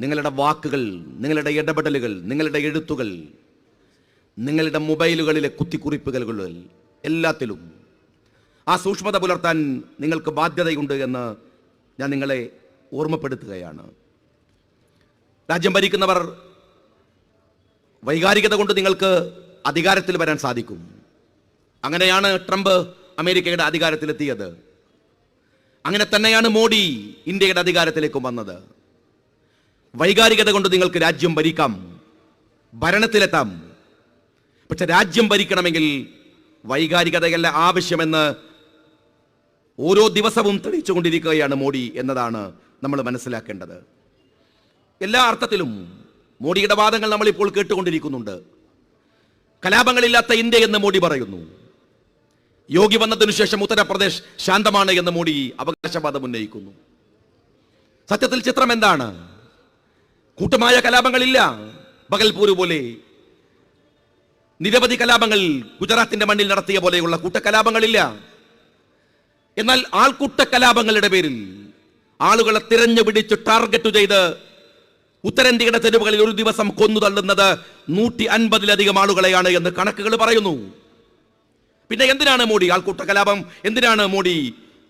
നിങ്ങളുടെ വാക്കുകൾ, നിങ്ങളുടെ ഇടപെടലുകൾ, നിങ്ങളുടെ എഴുത്തുകൾ, നിങ്ങളുടെ മൊബൈലുകളിലെ കുത്തിക്കുറിപ്പുകൾ, എല്ലാത്തിലും ആ സൂക്ഷ്മത പുലർത്താൻ നിങ്ങൾക്ക് ബാധ്യതയുണ്ട് എന്ന് ഞാൻ നിങ്ങളെ ഓർമ്മപ്പെടുത്തുകയാണ്. രാജ്യം ഭരിക്കുന്നവർ വൈകാരികത കൊണ്ട് നിങ്ങൾക്ക് അധികാരത്തിൽ വരാൻ സാധിക്കും. അങ്ങനെയാണ് ട്രംപ് അമേരിക്കയുടെ അധികാരത്തിലെത്തിയത്. അങ്ങനെ തന്നെയാണ് മോഡി ഇന്ത്യയുടെ അധികാരത്തിലേക്കും വന്നത്. വൈകാരികത കൊണ്ട് നിങ്ങൾക്ക് രാജ്യം ഭരിക്കാം, ഭരണത്തിലെത്താം. പക്ഷെ രാജ്യം ഭരിക്കണമെങ്കിൽ വൈകാരികതയല്ല ആവശ്യമെന്ന് ഓരോ ദിവസവും തെളിയിച്ചുകൊണ്ടിരിക്കുകയാണ് മോഡി എന്നതാണ് നമ്മൾ മനസ്സിലാക്കേണ്ടത്. എല്ലാ അർത്ഥത്തിലും മോഡിയുടെ വാദങ്ങൾ നമ്മളിപ്പോൾ കേട്ടുകൊണ്ടിരിക്കുന്നുണ്ട്. കലാപങ്ങളില്ലാത്ത ഇന്ത്യ എന്ന് മോഡി പറയുന്നു. യോഗി വന്നതിനു ശേഷം ഉത്തർപ്രദേശ് ശാന്തമാണ് എന്ന് മോഡി അവകാശവാദം ഉന്നയിക്കുന്നു. സത്യത്തിൽ ചിത്രം എന്താണ്? കൂട്ടമായ കലാപങ്ങളില്ല. ബഗൽപൂർ പോലെ നിരവധി കലാപങ്ങൾ ഗുജറാത്തിന്റെ മണ്ണിൽ നടത്തിയ പോലെയുള്ള കൂട്ടക്കലാപങ്ങളില്ല. എന്നാൽ ആൾക്കൂട്ട കലാപങ്ങളുടെ പേരിൽ ആളുകളെ തിരഞ്ഞു പിടിച്ച് ടാർഗറ്റ് ചെയ്ത് ഉത്തരേന്ത്യയുടെ തെരുവുകളിൽ ഒരു ദിവസം കൊന്നു തള്ളുന്നത് 150-ലധികം ആളുകളെയാണ് എന്ന് കണക്കുകൾ പറയുന്നു. പിന്നെ എന്തിനാണ് മോഡി ആൾക്കൂട്ട കലാപം, എന്തിനാണ് മോഡി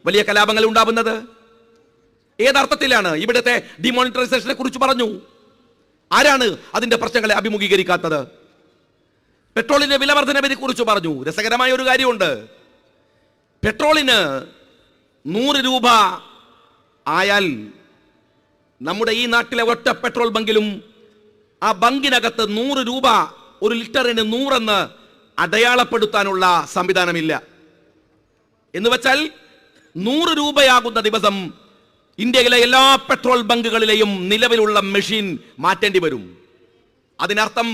വലിയ കലാപങ്ങൾ ഉണ്ടാവുന്നത്? ഏതർത്ഥത്തിലാണ്? ഇവിടുത്തെ ഡിമോണിറ്ററൈസേഷനെ കുറിച്ച് പറഞ്ഞു. ആരാണ് അതിന്റെ പ്രശ്നങ്ങളെ അഭിമുഖീകരിക്കാത്തത്? പെട്രോളിന്റെ വില വർധനവിനെ കുറിച്ച് പറഞ്ഞു. രസകരമായ ഒരു കാര്യമുണ്ട്. പെട്രോളിന് 100 രൂപ ആയാൽ നമ്മുടെ ഈ നാട്ടിലെ ഒറ്റ പെട്രോൾ ബങ്കിലും ആ ബങ്കിനകത്ത് 100 രൂപ, ഒരു ലിറ്ററിന് 100 എന്ന് അടയാളപ്പെടുത്താനുള്ള സംവിധാനമില്ല. എന്ന് വെച്ചാൽ 100 രൂപയാകുന്ന ദിവസം ഇന്ത്യയിലെ എല്ലാ പെട്രോൾ ബങ്കുകളിലെയും നിലവിലുള്ള മെഷീൻ മാറ്റേണ്ടി വരും. അതിനർത്ഥം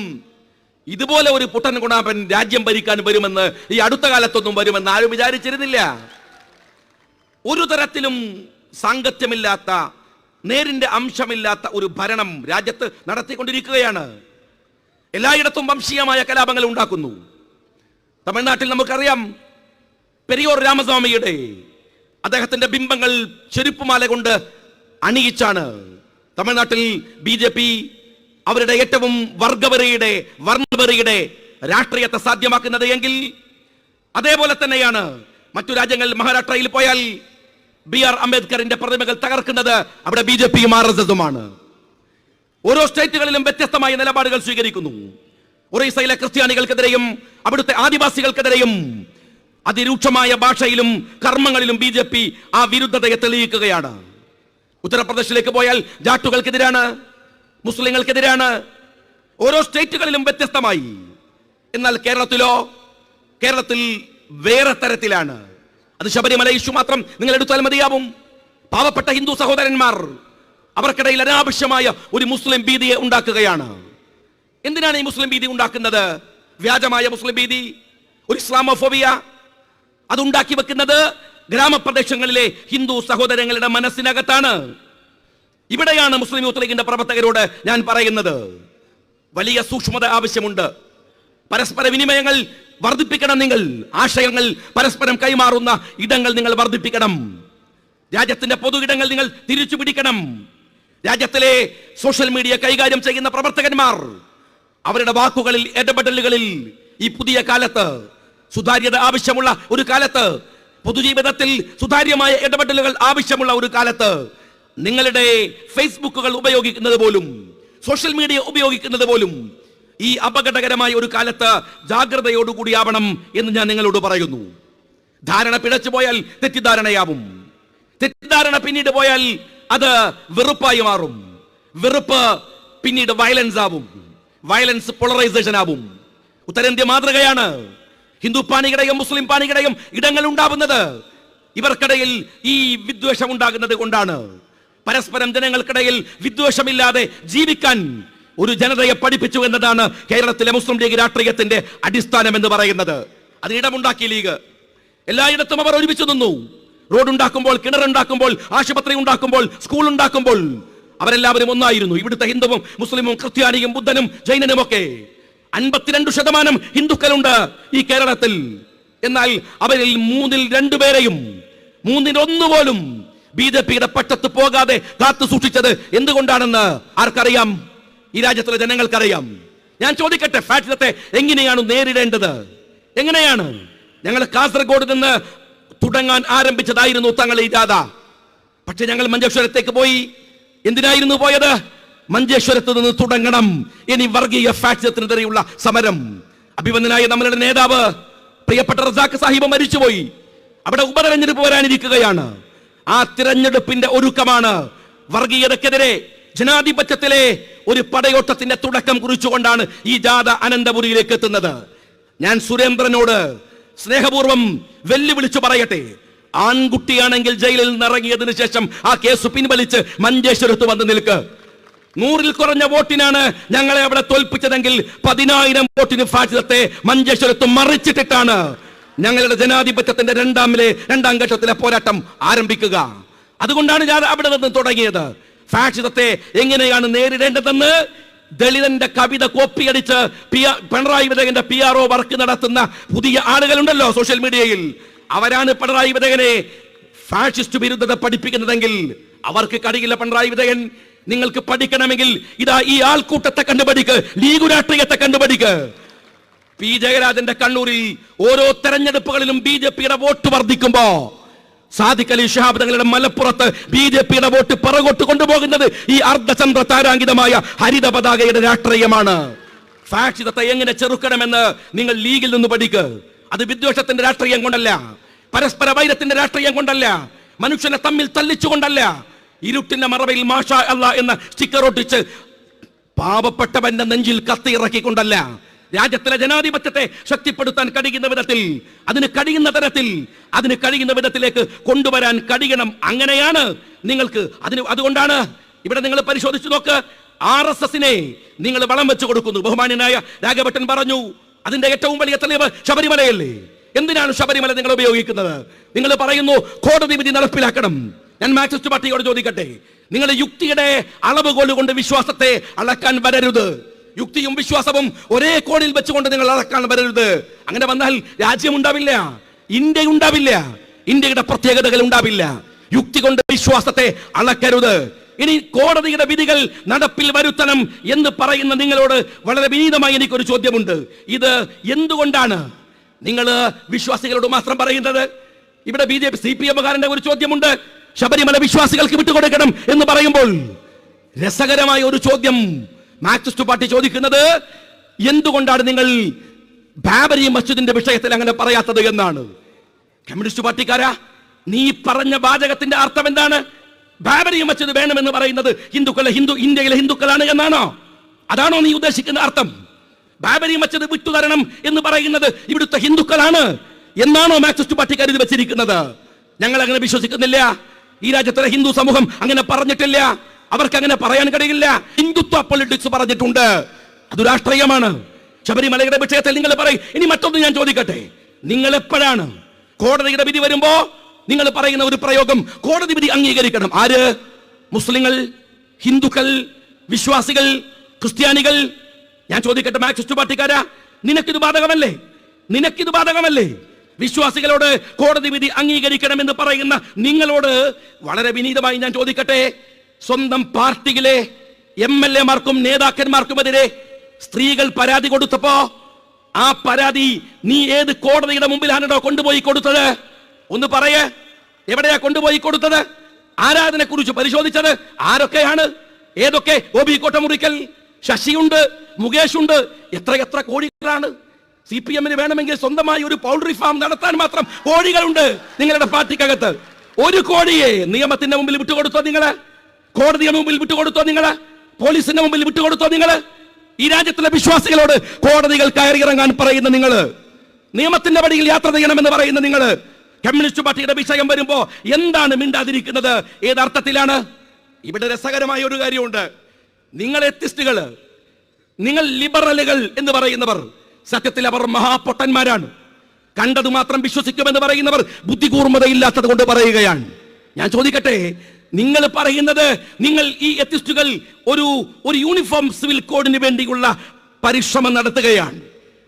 ഇതുപോലെ ഒരു പുട്ടൻ ഗുണാപൻ രാജ്യം ഭരിക്കാൻ വരുമെന്ന് ഈ അടുത്ത കാലത്തൊന്നും വരുമെന്ന് ആരും വിചാരിച്ചിരുന്നില്ല. ഒരു തരത്തിലും സാങ്കത്യമില്ലാത്ത, നേരിന്റെ അംശമില്ലാത്ത ഒരു ഭരണം രാജ്യത്ത് നടത്തിക്കൊണ്ടിരിക്കുകയാണ്. എല്ലായിടത്തും വംശീയമായ കലാപങ്ങൾ ഉണ്ടാക്കുന്നു. തമിഴ്നാട്ടിൽ നമുക്കറിയാം, പെരിയോർ രാമസ്വാമിയുടെ അദ്ദേഹത്തിന്റെ ബിംബങ്ങൾ ചെരുപ്പുമാല കൊണ്ട് അണിയിച്ചാണ് തമിഴ്നാട്ടിൽ BJP അവരുടെ ഏറ്റവും വർണ്ണവെറിയുടെ രാഷ്ട്രീയത്തെ സാധ്യമാക്കുന്നത് എങ്കിൽ, അതേപോലെ തന്നെയാണ് മറ്റു രാജ്യങ്ങൾ. മഹാരാഷ്ട്രയിൽ പോയാൽ BR അംബേദ്കറിന്റെ പ്രതിമകൾ തകർക്കുന്നത് അവിടെ BJPയും RSSുമാണ്. ഓരോ സ്റ്റേറ്റുകളിലും വ്യത്യസ്തമായ നിലപാടുകൾ സ്വീകരിക്കുന്നു. ഒറീസയിലെ ക്രിസ്ത്യാനികൾക്കെതിരെയും അവിടുത്തെ ആദിവാസികൾക്കെതിരെയും അതിരൂക്ഷമായ ഭാഷയിലും കർമ്മങ്ങളിലും BJP ആ വിരുദ്ധതയെ തെളിയിക്കുകയാണ്. ഉത്തർപ്രദേശിലേക്ക് പോയാൽ ജാട്ടുകൾക്കെതിരാണ്, മുസ്ലിങ്ങൾക്കെതിരാണ്. ഓരോ സ്റ്റേറ്റുകളിലും വ്യത്യസ്തമായി. എന്നാൽ കേരളത്തിൽ വേറെ തരത്തിലാണ്. അത് ശബരിമല ഇഷ്യൂ മാത്രം നിങ്ങൾ എടുത്താൽ മതിയാവും. പാവപ്പെട്ട ഹിന്ദു സഹോദരന്മാർ അവർക്കിടയിൽ അനാവശ്യമായ ഒരു മുസ്ലിം ഭീതിയെ ഉണ്ടാക്കുകയാണ്. എന്തിനാണ് ഈ മുസ്ലിം ഭീതി ഉണ്ടാക്കുന്നത്? വ്യാജമായ മുസ്ലിം ഭീതി, ഒരു ഇസ്ലാമോഫോബിയ. അതുണ്ടാക്കി വെക്കുന്നത് ഗ്രാമപ്രദേശങ്ങളിലെ ഹിന്ദു സഹോദരങ്ങളുടെ മനസ്സിനകത്താണ്. ഇവിടെയാണ് മുസ്ലിം യൂത്ത് ലീഗിന്റെ പ്രവർത്തകരോട് ഞാൻ പറയുന്നത്, വലിയ സൂക്ഷ്മത ആവശ്യമുണ്ട്. പരസ്പര വിനിമയങ്ങൾ വർദ്ധിപ്പിക്കണം. നിങ്ങൾ ആശയങ്ങൾ പരസ്പരം കൈമാറുന്ന ഇടങ്ങൾ നിങ്ങൾ വർദ്ധിപ്പിക്കണം. രാജ്യത്തിന്റെ പൊതു ഇടങ്ങൾ നിങ്ങൾ തിരിച്ചു പിടിക്കണം. രാജ്യത്തിലെ സോഷ്യൽ മീഡിയ കൈകാര്യം ചെയ്യുന്ന പ്രവർത്തകന്മാർ അവരുടെ വാക്കുകളിൽ, ഇടപെടലുകളിൽ ഈ പുതിയ കാലത്ത്, സുതാര്യത ആവശ്യമുള്ള ഒരു കാലത്ത്, പൊതുജീവിതത്തിൽ സുതാര്യമായ ഇടപെടലുകൾ ആവശ്യമുള്ള ഒരു കാലത്ത് നിങ്ങളുടെ ഫേസ്ബുക്കുകൾ ഉപയോഗിക്കുന്നത് പോലും, സോഷ്യൽ മീഡിയ ഉപയോഗിക്കുന്നത് പോലും ഈ അപകടകരമായ ഒരു കാലത്ത് ജാഗ്രതയോടുകൂടിയാവണം എന്ന് ഞാൻ നിങ്ങളോട് പറയുന്നു. ധാരണ പിഴച്ചു പോയാൽ തെറ്റിദ്ധാരണയാവും. തെറ്റിദ്ധാരണ പിന്നീട് പോയാൽ അത് വെറുപ്പായി മാറും. വെറുപ്പ് പിന്നീട് വയലൻസ് ആവും. വയലൻസ് പോളറൈസേഷൻ ആവും. ഉത്തരേന്ത്യ മാതൃകയാണ്. ഹിന്ദു പാണിയുടെയും മുസ്ലിം പാണിയുടെയും ഇടങ്ങൾ ഉണ്ടാവുന്നത് ഇവർക്കിടയിൽ ഈ വിദ്വേഷം ഉണ്ടാകുന്നത് കൊണ്ടാണ്. പരസ്പരം ജനങ്ങൾക്കിടയിൽ വിദ്വേഷമില്ലാതെ ജീവിക്കാൻ ഒരു ജനതയെ പഠിപ്പിച്ചു എന്നതാണ് കേരളത്തിലെ മുസ്ലിം ലീഗ് രാഷ്ട്രീയത്തിന്റെ അടിസ്ഥാനം എന്ന് പറയുന്നത്. അതിനിടമുണ്ടാക്കി ലീഗ്. എല്ലായിടത്തും അവർ ഒരുമിച്ച് നിന്നു. റോഡ് ഉണ്ടാക്കുമ്പോൾ, കിണറുണ്ടാക്കുമ്പോൾ, ആശുപത്രി ഉണ്ടാക്കുമ്പോൾ, സ്കൂൾ ഉണ്ടാക്കുമ്പോൾ അവരെല്ലാവരും ഒന്നായിരുന്നു. ഇവിടുത്തെ ഹിന്ദുവും മുസ്ലിമും ക്രിസ്ത്യാനിയും ബുദ്ധനും ജൈനനും ഒക്കെ 52% ഹിന്ദുക്കളുണ്ട് ഈ കേരളത്തിൽ. എന്നാൽ അവരിൽ 3-2 പേരെയും, 3-1 പോലും BJPയുടെ പക്ഷത്ത് പോകാതെ കാത്തു സൂക്ഷിച്ചത് എന്തുകൊണ്ടാണെന്ന് ആർക്കറിയാം? ഈ രാജ്യത്തിലെ ജനങ്ങൾക്കറിയാം. ഞാൻ ചോദിക്കട്ടെ, ഫാഷിസത്തെ എങ്ങനെയാണ് നേരിടേണ്ടത്? എങ്ങനെയാണ്? ഞങ്ങൾ കാസർഗോഡ് നിന്ന് തുടങ്ങാൻ ആരംഭിച്ചതായിരുന്നു തങ്ങൾ ഈ ജാഥ. പക്ഷെ ഞങ്ങൾ മഞ്ചേശ്വരത്തേക്ക് പോയി. എന്തിനായിരുന്നു പോയത്? മഞ്ചേശ്വരത്ത് നിന്ന് തുടങ്ങണം ഇനി വർഗീയ ഫാഷിസത്തിനെതിരെയുള്ള സമരം. അഭിമന്യനായ നമ്മളുടെ നേതാവ് പ്രിയപ്പെട്ട റസാഖ് സാഹിബ് മരിച്ചുപോയി. അവിടെ ഉപതെരഞ്ഞെടുപ്പ് വരാനിരിക്കുകയാണ്. ആ തിരഞ്ഞെടുപ്പിന്റെ ഒരുക്കമാണ്. വർഗീയതക്കെതിരെ ജനാധിപത്യത്തിലെ ഒരു പടയോട്ടത്തിന്റെ തുടക്കം കുറിച്ചുകൊണ്ടാണ് ഈ ജാഥ അനന്തപുരിയിലേക്ക് എത്തുന്നത്. ഞാൻ സുരേന്ദ്രനോട് സ്നേഹപൂർവ്വം വെല്ലുവിളിച്ചു പറയട്ടെ, ആൺകുട്ടിയാണെങ്കിൽ ജയിലിൽ നിന്ന് ഇറങ്ങിയതിനു ശേഷം ആ കേസ് പിൻവലിച്ച് മഞ്ചേശ്വരത്ത് വന്ന് നിൽക്ക്. 100-ൽ കുറഞ്ഞ വോട്ടിനാണ് ഞങ്ങളെ അവിടെ തോൽപ്പിച്ചതെങ്കിൽ 10,000 വോട്ടിന് ഫാഷിസത്തെ മഞ്ചേശ്വരത്ത് മറിച്ചിട്ടിട്ടാണ് ഞങ്ങളുടെ ജനാധിപത്യത്തിന്റെ രണ്ടാം ഘട്ടത്തിലെ പോരാട്ടം ആരംഭിക്കുക. അതുകൊണ്ടാണ് ഞാൻ അവിടെ നിന്ന് തുടങ്ങിയത്. ഫാഷിസത്തെ എങ്ങനെയാണ് നേരിടേണ്ടതെന്ന് ദളിതന്റെ കവിത കോപ്പിയടിച്ച് പിണറായി വിജയന്റെ PRO വർക്ക് നടത്തുന്ന പുതിയ ആളുകളുണ്ടല്ലോ സോഷ്യൽ മീഡിയയിൽ. അവരാണ് പിണറായി വിജയനെ ഫാഷിസ്റ്റ് വിരുദ്ധത പഠിപ്പിക്കുന്നതെങ്കിൽ അവർക്ക് കഴിയില്ല. പിണറായി വിജയൻ, നിങ്ങൾക്ക് പഠിക്കണമെങ്കിൽ ഇതാ ഈ ആൾക്കൂട്ടത്തെ കണ്ടുപഠിക്ക്, ലീഗ് രാഷ്ട്രീയത്തെ കണ്ടുപഠിക്ക്. പി ജയരാജന്റെ കണ്ണൂരിൽ ഓരോ തെരഞ്ഞെടുപ്പുകളിലും BJPയുടെ വോട്ട് വർദ്ധിക്കുമ്പോ സാദിഖ് അലി ശിഹാബ് തങ്ങളുടെ മലപ്പുറത്ത് BJPയുടെ വോട്ട് പിറകോട്ട് കൊണ്ടുപോകുന്നത് ഈ അർദ്ധചന്ദ്ര താരാങ്കിതമായ ഹരിത പതാകയുടെ രാഷ്ട്രീയമാണ്. ഫാഷിസത്തെ എങ്ങനെ ചെറുക്കണമെന്ന് നിങ്ങൾ ലീഗിൽ നിന്ന് പഠിക്ക്. അത് വിദ്വേഷത്തിന്റെ രാഷ്ട്രീയം കൊണ്ടല്ല, പരസ്പര വൈരത്തിന്റെ രാഷ്ട്രീയം കൊണ്ടല്ല, മനുഷ്യനെ തമ്മിൽ തല്ലിച്ചുകൊണ്ടല്ല, ഇരുട്ടിന്റെ മറവിൽ മാഷാ അല്ലാ എന്ന സ്റ്റിക്കർ ഒട്ടിച്ച് പാവപ്പെട്ടവന്റെ നെഞ്ചിൽ കത്തിയിറക്കിക്കൊണ്ടല്ല. രാജ്യത്തിലെ ജനാധിപത്യത്തെ ശക്തിപ്പെടുത്താൻ കഴിയുന്ന വിധത്തിൽ, അതിന് കഴിയുന്ന തരത്തിൽ, അതിന് കഴിയുന്ന വിധത്തിലേക്ക് കൊണ്ടുവരാൻ കഴിയണം. അങ്ങനെയാണ് നിങ്ങൾക്ക് അതുകൊണ്ടാണ് ഇവിടെ നിങ്ങൾ പരിശോധിച്ചു നോക്ക്, RSSനെ നിങ്ങൾ വളം വെച്ചു കൊടുക്കുന്നു. ബഹുമാന്യനായ രാഘവട്ടൻ പറഞ്ഞു, അതിന്റെ ഏറ്റവും വലിയ തെളിവ് ശബരിമലയല്ലേ. എന്തിനാണ് ശബരിമല നിങ്ങൾ ഉപയോഗിക്കുന്നത്? നിങ്ങൾ പറയുന്നു കോടതി വിധി നടപ്പിലാക്കണം. ഞാൻ മാർക്സിസ്റ്റ് പാർട്ടിയോട് ചോദിക്കട്ടെ, നിങ്ങൾ യുക്തിയുടെ അളവുകോല് കൊണ്ട് വിശ്വാസത്തെ അളക്കാൻ വരരുത്. യുക്തിയും വിശ്വാസവും ഒരേ കോണിൽ വെച്ചുകൊണ്ട് നിങ്ങൾ അളക്കാൻ വരരുത്. അങ്ങനെ വന്നാൽ രാജ്യമുണ്ടാവില്ല, ഇന്ത്യ ഉണ്ടാവില്ല, ഇന്ത്യയുടെ പ്രത്യേകതകൾ ഉണ്ടാവില്ല. യുക്തി കൊണ്ട് വിശ്വാസത്തെ അളക്കരുത്. ഇനി കോടതിയുടെ വിധികൾ നടപ്പിൽ വരുത്തണം എന്ന് പറയുന്ന നിങ്ങളോട് വളരെ വിനീതമായി എനിക്കൊരു ചോദ്യമുണ്ട്. ഇത് എന്തുകൊണ്ടാണ് നിങ്ങൾ വിശ്വാസികളോട് മാത്രം പറയുന്നത്? ഇവിടെ BJP CPM-കാരന്റെ ഒരു ചോദ്യമുണ്ട്, ശബരിമല വിശ്വാസികൾക്ക് വിട്ടുകൊടുക്കണം എന്ന് പറയുമ്പോൾ രസകരമായ ഒരു ചോദ്യം മാർക്സിസ്റ്റ് പാർട്ടി ചോദിക്കുന്നത്, എന്തുകൊണ്ടാണ് നിങ്ങൾ ബാബരി മസ്ജിദിന്റെ വിഷയത്തിൽ അങ്ങനെ പറയാത്തത് എന്നാണ്. കമ്മ്യൂണിസ്റ്റ് പാർട്ടിക്കാരാ, നീ പറഞ്ഞ വാചകത്തിന്റെ അർത്ഥം എന്താണ്? ബാബരി മസ്ജിദ് വേണമെന്ന് പറയുന്നത് ഇന്ത്യയിലെ ഹിന്ദുക്കളാണ് എന്നാണോ? അതാണോ നീ ഉദ്ദേശിക്കുന്ന അർത്ഥം? ബാബരി മസ്ജിദ് വിട്ടുതരണം എന്ന് പറയുന്നത് ഇവിടുത്തെ ഹിന്ദുക്കളാണ് എന്നാണോ മാർക്സിസ്റ്റ് പാർട്ടിക്കാർ ഇത് വെച്ചിരിക്കുന്നത്? ഞങ്ങൾ അങ്ങനെ വിശ്വസിക്കുന്നില്ല. ഈ രാജ്യത്തിലെ ഹിന്ദു സമൂഹം അങ്ങനെ പറഞ്ഞിട്ടില്ല. അവർക്ക് അങ്ങനെ പറയാൻ കഴിയില്ല. ഹിന്ദുത്വ പൊളിറ്റിക്സ് പറഞ്ഞിട്ടുണ്ട്, അത് രാഷ്ട്രീയമാണ്. ശബരിമലയുടെ വിഷയത്തിൽ നിങ്ങൾ പറയും. ഇനി മറ്റൊന്ന് ഞാൻ ചോദിക്കട്ടെ, നിങ്ങൾ എപ്പോഴാണ് കോടതിയുടെ വിധി വരുമ്പോ നിങ്ങൾ പറയുന്ന ഒരു പ്രയോഗം, കോടതി വിധി അംഗീകരിക്കണം? ആര്? മുസ്ലിങ്ങൾ, ഹിന്ദുക്കൾ, വിശ്വാസികൾ, ക്രിസ്ത്യാനികൾ? ഞാൻ ചോദിക്കട്ടെ മാർക്സിസ്റ്റ് പാർട്ടിക്കാരാ, നിനക്കിത് ബാധകമല്ലേ? നിനക്കിത് ബാധകമല്ലേ? വിശ്വാസികളോട് കോടതി വിധി അംഗീകരിക്കണമെന്ന് പറയുന്ന നിങ്ങളോട് വളരെ വിനീതമായി ഞാൻ ചോദിക്കട്ടെ, സ്വന്തം പാർട്ടിയിലെ MLA-മാർക്കും നേതാക്കന്മാർക്കുമെതിരെ സ്ത്രീകൾ പരാതി കൊടുത്തപ്പോ ആ പരാതി നീ ഏത് കോടതിയുടെ മുമ്പിലാണോ കൊണ്ടുപോയി കൊടുത്തത്? ഒന്ന് പറയേ, എവിടെയാ കൊണ്ടുപോയി കൊടുത്തത്? ആരാധനെ കുറിച്ച് പരിശോധിച്ചത്? ആരൊക്കെയാണ്? ഏതൊക്കെ? OB കോട്ടമുറിക്കൽ, ശശിയുണ്ട്, മുകേഷ് ഉണ്ട്. എത്ര കോടികളാണ്? CPM-ന് വേണമെങ്കിൽ സ്വന്തമായി ഒരു പൗൾട്രി ഫാം നടത്താൻ മാത്രം കോടികളുണ്ട് നിങ്ങളുടെ പാർട്ടിക്കകത്ത്. 1 കോടിയെ നിയമത്തിന്റെ മുമ്പിൽ വിട്ടുകൊടുത്തോ നിങ്ങള്? കോടതിയുടെ മുമ്പിൽ വിട്ടുകൊടുത്തോ നിങ്ങള്? പോലീസിന്റെ മുമ്പിൽ വിട്ടുകൊടുത്തോ നിങ്ങള്? ഈ രാജ്യത്തിലെ വിശ്വാസികളോട് കോടതികൾ കയറിയിറങ്ങാൻ പറയുന്ന നിങ്ങള്, നിയമത്തിന്റെ വഴിയിൽ യാത്ര ചെയ്യണമെന്ന് പറയുന്ന നിങ്ങള്, കമ്മ്യൂണിസ്റ്റ് പാർട്ടിയുടെ വിഷയം വരുമ്പോ എന്താണ് മിണ്ടാതിരിക്കുന്നത്? ഏതർത്ഥത്തിലാണ്? ഇവിടെ രസകരമായ ഒരു കാര്യമുണ്ട്. നിങ്ങൾ എത്തിസ്റ്റുകള്, നിങ്ങൾ ലിബറലുകൾ എന്ന് പറയുന്നവർ, സത്യത്തിൽ അവർ മഹാപൊട്ടന്മാരാണ്. കണ്ടത് മാത്രം വിശ്വസിക്കുമെന്ന് പറയുന്നവർ ബുദ്ധികൂർമ്മതയില്ലാത്തത് കൊണ്ട് പറയുകയാണ്. ഞാൻ ചോദിക്കട്ടെ, നിങ്ങൾ പറയുന്നത് നിങ്ങൾ ഈ എത്തിസ്റ്റുകൾ ഒരു യൂണിഫോം സിവിൽ കോഡിന് വേണ്ടിയുള്ള പരിശ്രമം നടത്തുകയാണ്.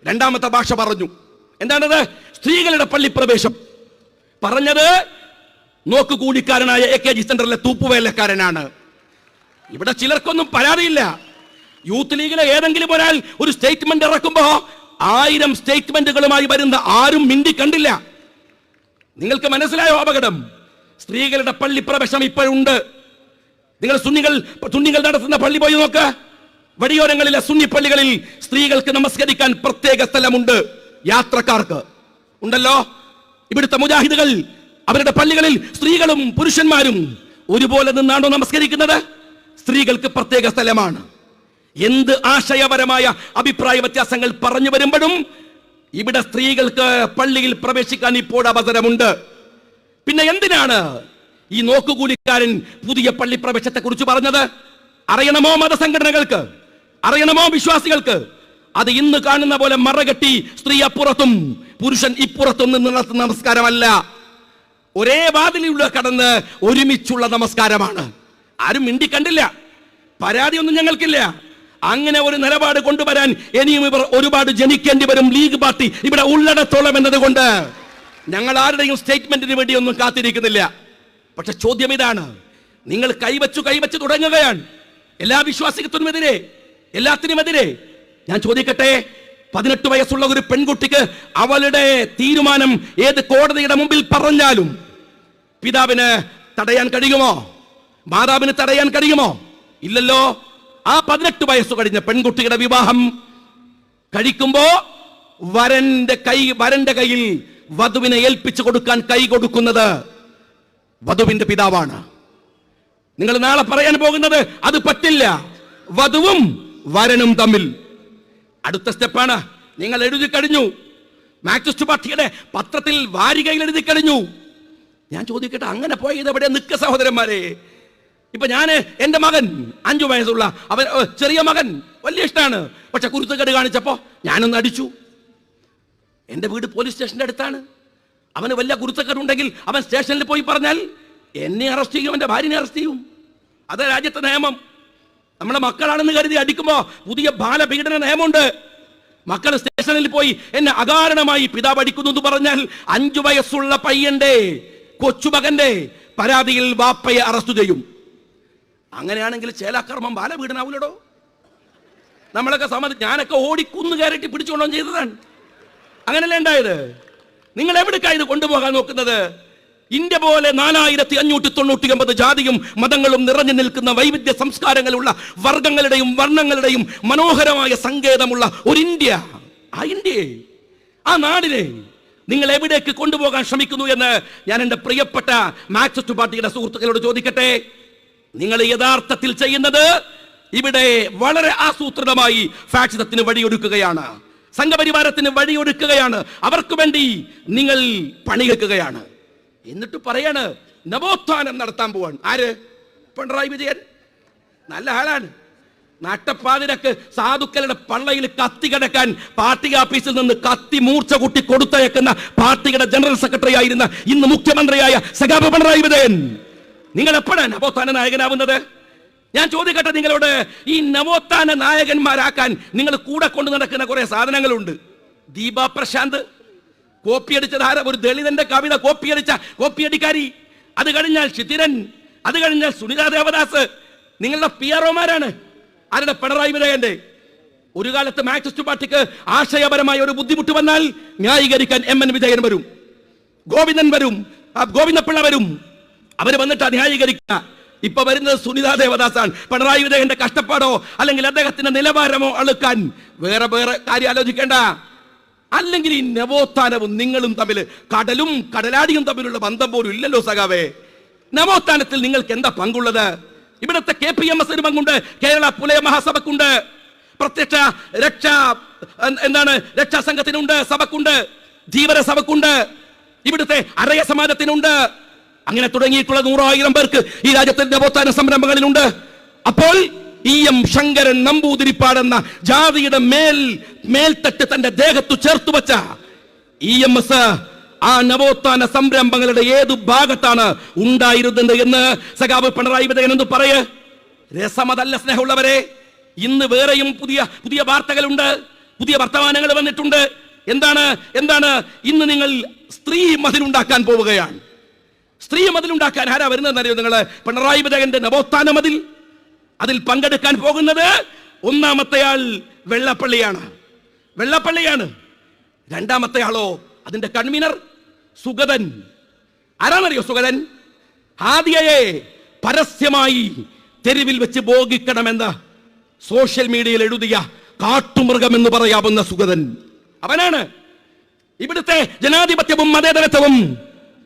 രണ്ടാമത്തെ ഭാഷ പറഞ്ഞു. എന്താണത്? സ്ത്രീകളുടെ പള്ളിപ്രവേശം പറഞ്ഞത് നോക്കുകൂലിക്കാരനായ AKG സെന്ററിലെ തൂപ്പുവേലക്കാരനാണ്. ഇവിടെ ചിലർക്കൊന്നും പരാതിയില്ല. യൂത്ത് ലീഗിലെ ഏതെങ്കിലും ഒരാൾ ഒരു സ്റ്റേറ്റ്മെന്റ് ഇറക്കുമ്പോ 1000 സ്റ്റേറ്റ്മെന്റുകളുമായി വരുന്ന ആരും മിണ്ടി കണ്ടില്ല. നിങ്ങൾക്ക് മനസ്സിലായോ അപകടം? സ്ത്രീകളുടെ പള്ളി പ്രവേശനം ഇപ്പോഴുണ്ട്. നിങ്ങൾ സുന്നികൾ നടത്തുന്ന പള്ളി പോയി നോക്ക്. വഴിയോരങ്ങളിലെ സുന്നി പള്ളികളിൽ സ്ത്രീകൾക്ക് നമസ്കരിക്കാൻ പ്രത്യേക സ്ഥലമുണ്ട്. യാത്രക്കാർക്ക് ഉണ്ടല്ലോ. ഇവിടുത്തെ മുജാഹിദുകൾ അവരുടെ പള്ളികളിൽ സ്ത്രീകളും പുരുഷന്മാരും ഒരുപോലെ നിന്നാണോ നമസ്കരിക്കുന്നത്? സ്ത്രീകൾക്ക് പ്രത്യേക സ്ഥലമാണ്. എന്ത് ആശയപരമായ അഭിപ്രായ വ്യത്യാസങ്ങൾ പറഞ്ഞു വരുമ്പോഴും ഇവിടെ സ്ത്രീകൾക്ക് പള്ളിയിൽ പ്രവേശിക്കാൻ ഇപ്പോൾ അവസരമുണ്ട്. പിന്നെ എന്തിനാണ് ഈ നോക്കുകൂലിക്കാരൻ പുതിയ പള്ളി പ്രവേശത്തെ കുറിച്ച് പറഞ്ഞത്? അറിയണമോ മതസംഘടനകൾക്ക്? അറിയണമോ വിശ്വാസികൾക്ക്? അത് ഇന്ന് കാണുന്ന പോലെ മറകെട്ടി സ്ത്രീ അപ്പുറത്തും പുരുഷൻ ഇപ്പുറത്തും നിന്ന് നടത്തുന്ന നമസ്കാരമല്ല. ഒരേ വാതിലിലൂടെ കടന്ന് ഒരുമിച്ചുള്ള നമസ്കാരമാണ്. ആരും മിണ്ടി കണ്ടില്ല. പരാതിയൊന്നും ഞങ്ങൾക്കില്ല. അങ്ങനെ ഒരു നിലപാട് കൊണ്ടുവരാൻ ഇനിയും ഇവർ ഒരുപാട് ജനിക്കേണ്ടി വരും. ലീഗ് പാർട്ടി ഇവിടെ ഉള്ളടത്തോളം എന്നതുകൊണ്ട് ഞങ്ങൾ ആരുടെയും സ്റ്റേറ്റ്മെന്റിന് വേണ്ടി ഒന്നും കാത്തിരിക്കുന്നില്ല. പക്ഷെ ചോദ്യം ഇതാണ്, നിങ്ങൾ കൈവച്ചു തുടങ്ങുകയാണ് എല്ലാ വിശ്വാസികത്വത്തിനുമെതിരെ, എല്ലാത്തിനുമെതിരെ. ഞാൻ ചോദിക്കട്ടെ, 18 വയസ്സുള്ള ഒരു പെൺകുട്ടിക്ക് അവളുടെ തീരുമാനം ഏത് കോടതിയുടെ മുമ്പിൽ പറഞ്ഞാലും പിതാവിന് തടയാൻ കഴിയുമോ? മാതാവിന് തടയാൻ കഴിയുമോ? ഇല്ലല്ലോ. ആ 18 വയസ്സ് കഴിഞ്ഞ പെൺകുട്ടിയുടെ വിവാഹം കഴിക്കുമ്പോ വരന്റെ കയ്യിൽ വധുവിനെ ഏൽപ്പിച്ചു കൊടുക്കാൻ കൈ കൊടുക്കുന്നത് വധുവിന്റെ പിതാവാണ്. നിങ്ങൾ നാളെ പറയാൻ പോകുന്നത് അത് പറ്റില്ല. വധുവും വരനും തമ്മിൽ അടുത്ത സ്റ്റെപ്പാണ്. നിങ്ങൾ എഴുതി കഴിഞ്ഞു. മാർക്സിസ്റ്റ് പാർട്ടിയുടെ പത്രത്തിൽ വാരികയിൽ എഴുതി കഴിഞ്ഞു. ഞാൻ ചോദിക്കട്ടെ, അങ്ങനെ പോയത് എവിടെ? നിൽക്ക സഹോദരന്മാരെ. ഇപ്പൊ എന്റെ മകൻ 5 വയസ്സുള്ള അവൻ ചെറിയ മകൻ വലിയ ഇഷ്ടമാണ്. പക്ഷെ കുരുത്തക്കേട് കാണിച്ചപ്പോ ഞാനൊന്ന് അടിച്ചു. എന്റെ വീട് പോലീസ് സ്റ്റേഷന്റെ അടുത്താണ്. അവന് വലിയ കുരുത്തക്കേട് ഉണ്ടെങ്കിൽ അവൻ സ്റ്റേഷനിൽ പോയി പറഞ്ഞാൽ എന്നെ അറസ്റ്റ് ചെയ്യും, എന്റെ ഭാര്യനെ അറസ്റ്റ് ചെയ്യും. അത് രാജ്യത്തെ നിയമം. നമ്മുടെ മക്കളാണെന്ന് കരുതി അടിക്കുമ്പോ പുതിയ ബാലപീഡന നിയമമുണ്ട്. മക്കൾ സ്റ്റേഷനിൽ പോയി എന്നെ അകാരണമായി പിതാവ് അടിക്കുന്നു എന്ന് പറഞ്ഞാൽ 5 വയസ്സുള്ള പയ്യന്റെ കൊച്ചുമകന്റെ പരാതിയിൽ വാപ്പയെ അറസ്റ്റ് ചെയ്യും. അങ്ങനെയാണെങ്കിൽ ചേലാക്രമം ബാലപീഡനാവൂലടോ. നമ്മളൊക്കെ ഞാനൊക്കെ ഓടിക്കുന്ന് കയറിയിട്ട് പിടിച്ചുകൊണ്ടോ ചെയ്തതാണ്. അങ്ങനല്ലേ ഉണ്ടായത്? നിങ്ങൾ എവിടേക്കാണ് ഇത് കൊണ്ടുപോകാൻ നോക്കുന്നത്? ഇന്ത്യ പോലെ 4599 ജാതിയും മതങ്ങളും നിറഞ്ഞു നിൽക്കുന്ന വൈവിധ്യ സംസ്കാരങ്ങളുള്ള വർഗങ്ങളുടെയും വർണ്ണങ്ങളുടെയും മനോഹരമായ സങ്കേതമുള്ള ഒരു ഇന്ത്യ, ആ ഇന്ത്യയെ, ആ നാടിനെ നിങ്ങൾ എവിടേക്ക് കൊണ്ടുപോകാൻ ശ്രമിക്കുന്നു എന്ന് ഞാൻ എൻ്റെ പ്രിയപ്പെട്ട മാർക്സിസ്റ്റ് പാർട്ടിയുടെ സുഹൃത്തുക്കളോട് ചോദിക്കട്ടെ. നിങ്ങൾ യഥാർത്ഥത്തിൽ ചെയ്യുന്നത് ഇവിടെ വളരെ ആസൂത്രിതമായി ഫാഷിസത്തിന് വഴിയൊരുക്കുകയാണ്, സംഘപരിവാരത്തിന് വഴിയൊരുക്കുകയാണ്. അവർക്ക് വേണ്ടി നിങ്ങൾ പണിയെടുക്കുകയാണ്. എന്നിട്ട് പറയാണ് നവോത്ഥാനം നടത്താൻ പോവാണ്. ആര്? പിണറായി വിജയൻ. നല്ല ആളാണ്. നട്ടപ്പാതിരക്ക് സാധുക്കളുടെ പള്ളയിൽ കത്തി കിടക്കാൻ പാർട്ടി ഓഫീസിൽ നിന്ന് കത്തി മൂർച്ച കൂട്ടി കൊടുത്തയക്കുന്ന പാർട്ടിയുടെ ജനറൽ സെക്രട്ടറി ആയിരുന്ന ഇന്ന് മുഖ്യമന്ത്രിയായ സഖാവ് പിണറായി വിജയൻ. നിങ്ങൾ എപ്പോഴാണ് നവോത്ഥാന നായകനാവുന്നത്? ഞാൻ ചോദിക്കട്ടെ നിങ്ങളോട്, ഈ നവോത്ഥാന നായകന്മാരാക്കാൻ നിങ്ങൾ കൂടെ കൊണ്ടു നടക്കുന്ന കുറെ സാധനങ്ങളുണ്ട്. ദീപ പ്രശാന്ത് കോപ്പിയടിച്ചതാര? ഒരു ദളിതന്റെ കവിത കോപ്പിയടിക്കാരി. അത് കഴിഞ്ഞാൽ ചിത്തിരൻ, അത് കഴിഞ്ഞാൽ സുനിത ദേവദാസ്. നിങ്ങളുടെ പിആർഒമാരാണ്. ആരുടെ? പിണറായി വിജയന്റെ. ഒരു കാലത്ത് മാർക്സിസ്റ്റ് പാർട്ടിക്ക് ആശയപരമായ ഒരു ബുദ്ധിമുട്ട് വന്നാൽ ന്യായീകരിക്കാൻ MN വിജയൻ വരും, ഗോവിന്ദൻ വരും, ഗോവിന്ദപിള്ള വരും. അവര് വന്നിട്ട് ന്യായീകരിക്കുക. ഇപ്പൊ വരുന്നത് സുനിത ദേവദാസാണ്. പിണറായി വിജയന്റെ കഷ്ടപ്പാടോ അല്ലെങ്കിൽ അദ്ദേഹത്തിന്റെ നിലവാരമോ അളുക്കാൻ വേറെ കാര്യം ആലോചിക്കേണ്ട. അല്ലെങ്കിൽ ഈ നവോത്ഥാനവും നിങ്ങളും തമ്മിൽ കടലും കടലാടിയും തമ്മിലുള്ള ബന്ധം പോലും ഇല്ലല്ലോ സഖാവേ. നവോത്ഥാനത്തിൽ നിങ്ങൾക്ക് എന്താ പങ്കുള്ളത്? ഇവിടുത്തെ KPMS പങ്കുണ്ട്, കേരള പുലയ മഹാസഭക്കുണ്ട്, പ്രത്യക്ഷ രക്ഷാ സംഘത്തിനുണ്ട്, സഭക്കുണ്ട്, ജീവന സഭക്കുണ്ട്, ഇവിടുത്തെ അരയ സമാജത്തിനുണ്ട്. അങ്ങനെ തുടങ്ങിയിട്ടുള്ള 100,000 പേർക്ക് ഈ രാജ്യത്തെ നവോത്ഥാന സംരംഭങ്ങളിലുണ്ട്. അപ്പോൾ EM ശങ്കരൻ നമ്പൂതിരിപ്പാടെന്ന ജാതിയുടെ മേൽത്തട്ട് തന്റെ ദേഹത്തു ചേർത്തു വെച്ച EMS ആ നവോത്ഥാന സംരംഭങ്ങളുടെ ഏതു ഭാഗത്താണ് ഉണ്ടായിരുന്നത് എന്ന് സഖാവ് പിണറായി വിജയൻ എന്ന് പറയേ. രസമതല്ല സ്നേഹമുള്ളവരെ. ഇന്ന് വേറെയും പുതിയ വാർത്തകളുണ്ട്, പുതിയ വർത്തമാനങ്ങൾ വന്നിട്ടുണ്ട്. എന്താണ്? ഇന്ന് നിങ്ങൾ സ്ത്രീ മതിലുണ്ടാക്കാൻ പോവുകയാണ്. സ്ത്രീ മതിലുണ്ടാക്കാൻ ആരാ വരുന്നതെന്നറിയോ നിങ്ങൾ? പിണറായി വിജയന്റെ നവോത്ഥാന മതിൽ. അതിൽ പങ്കെടുക്കാൻ പോകുന്നത് ഒന്നാമത്തെ ആൾ വെള്ളാപ്പള്ളിയാണ്. രണ്ടാമത്തെ ആളോ അതിന്റെ കൺവീനർ സുഗതൻ. ആരാന്നറിയോ സുഗതൻ? ഹാദിയയെ പരസ്യമായി തെരുവിൽ വെച്ച് ഭോഗിക്കണമെന്ന് സോഷ്യൽ മീഡിയയിൽ എഴുതിയ കാട്ടുമൃഗം എന്ന് പറയാവുന്ന സുഗതൻ അവനാണ്. ഇവിടുത്തെ ജനാധിപത്യവും മതേതരത്വവും